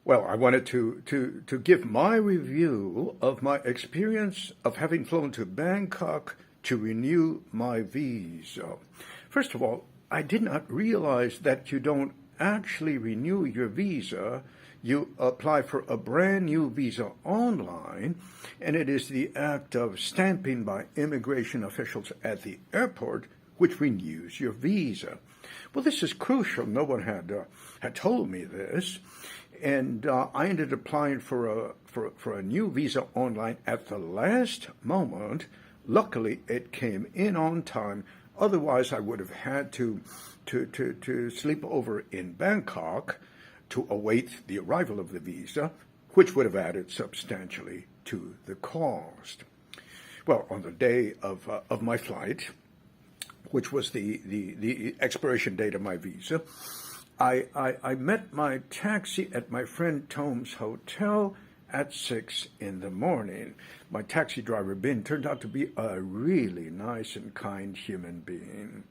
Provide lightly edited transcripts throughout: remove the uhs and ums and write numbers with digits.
Well, I wanted to give my review of my experience of having flown to Bangkok to renew my visa. First of all, I did not realize that you don't actually renew your visa. You apply for a brand new visa online, and it is the act of stamping by immigration officials at the airport which renews your visa. Well, this is crucial. No one had told me this, and I ended up applying for a new visa online at the last moment. Luckily, it came in on time. Otherwise, I would have had to sleep over in Bangkok to await the arrival of the visa, which would have added substantially to the cost. Well, on the day of my flight, which was the expiration date of my visa, I met my taxi at my friend Tom's hotel at 6 in the morning. My taxi driver, Ben, turned out to be a really nice and kind human being.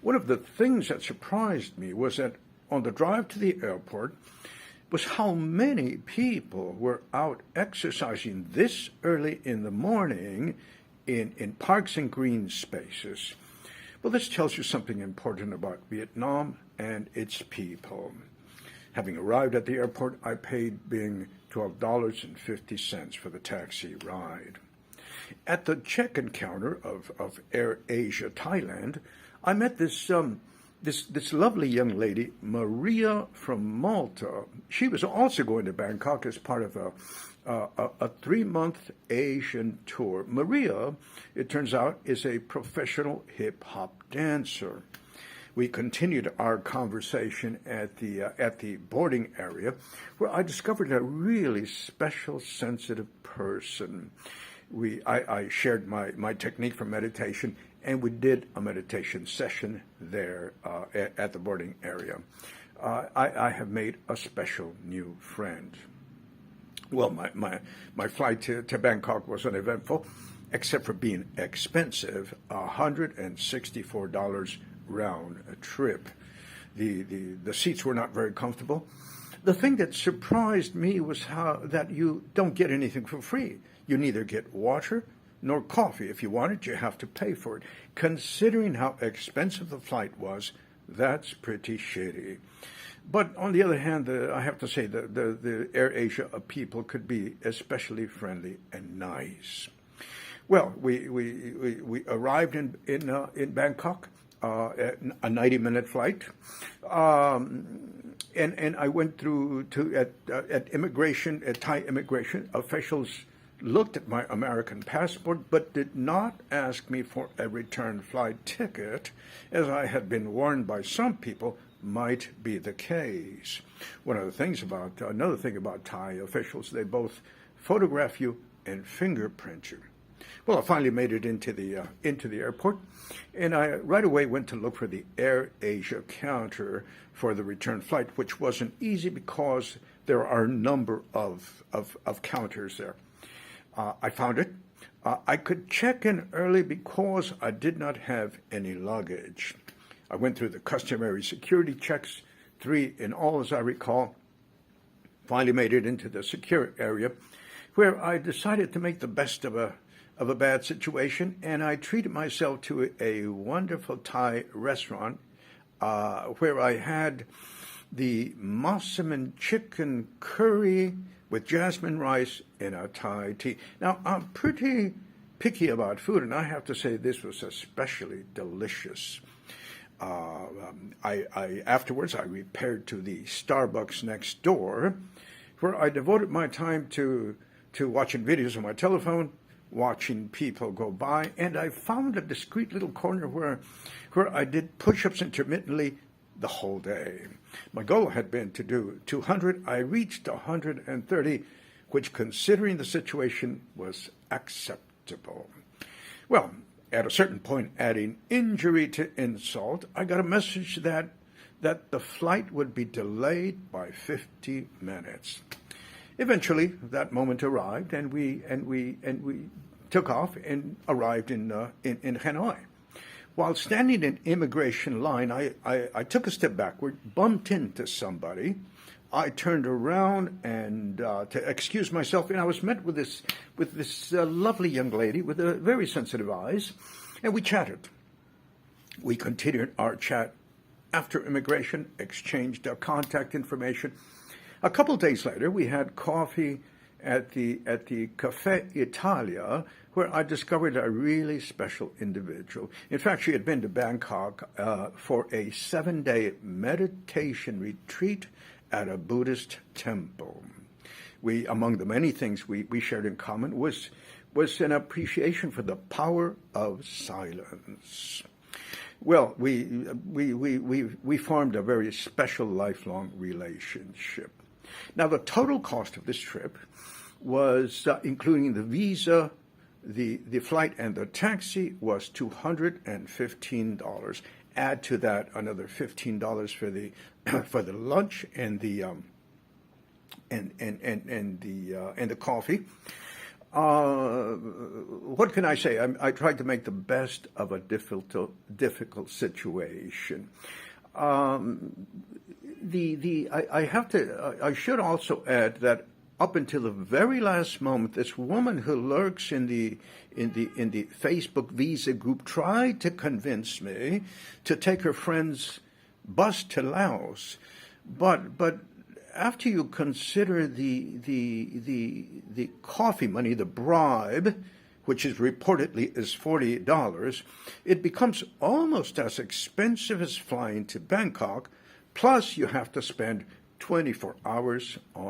One of the things that surprised me was that on the drive to the airport was how many people were out exercising this early in the morning in parks and green spaces. Well, this tells you something important about Vietnam and its people. Having arrived at the airport, I paid Bing $12.50 for the taxi ride. At the check-in counter of Air Asia Thailand, I met this lovely young lady, Maria from Malta. She was also going to Bangkok as part of a 3-month Asian tour. Maria, it turns out, is a professional hip-hop dancer. We continued our conversation at the boarding area, where I discovered a really special, sensitive person. I shared my technique for meditation, and we did a meditation session there at the boarding area. I have made a special new friend. Well, my flight to Bangkok was uneventful, except for being expensive, $164 round trip. The seats were not very comfortable. The thing that surprised me was how that you don't get anything for free. You neither get water nor coffee. If you want it, you have to pay for it. Considering how expensive the flight was, that's pretty shitty. But on the other hand, I have to say the Air Asia people could be especially friendly and nice. Well, we arrived in Bangkok, a 90-minute flight, and I went through at immigration, at Thai immigration officials. Looked at my American passport, but did not ask me for a return flight ticket, as I had been warned by some people might be the case. Another thing about Thai officials, they both photograph you and fingerprint you. Well, I finally made it into the airport, and I right away went to look for the Air Asia counter for the return flight, which wasn't easy because there are a number of counters there. I found it. I could check in early because I did not have any luggage. I went through the customary security checks, 3 in all as I recall. Finally made it into the secure area, where I decided to make the best of a bad situation, and I treated myself to a wonderful Thai restaurant where I had the massaman chicken curry with jasmine rice and a Thai tea. Now, I'm pretty picky about food, and I have to say this was especially delicious. Afterwards, I repaired to the Starbucks next door, where I devoted my time to watching videos on my telephone, watching people go by, and I found a discreet little corner where I did push-ups intermittently the whole day. My goal had been to do 200. I reached 130, which, considering the situation, was acceptable. Well, at a certain point, adding injury to insult, I got a message that the flight would be delayed by 50 minutes. Eventually, that moment arrived, and we took off and arrived in Hanoi. While standing in immigration line, I took a step backward, bumped into somebody, I turned around and to excuse myself, and I was met with this lovely young lady with very sensitive eyes, and we chatted. We continued our chat after immigration, exchanged our contact information. A couple of days later, we had coffee at the Cafe Italia, where I discovered a really special individual. In fact, she had been to Bangkok for a 7-day meditation retreat at a Buddhist temple. We, among the many things we shared in common, was an appreciation for the power of silence. Well, we formed a very special lifelong relationship. Now, the total cost of this trip was, including the visa, the flight, and the taxi, was $215. Add to that another $15 for the for the lunch and the coffee. What can I say? I tried to make the best of a difficult situation. I should also add that up until the very last moment, this woman who lurks in the Facebook Visa group tried to convince me to take her friend's bus to Laos, but after you consider the coffee money, the bribe, which is reportedly is $40, it becomes almost as expensive as flying to Bangkok. Plus, you have to spend 24 hours on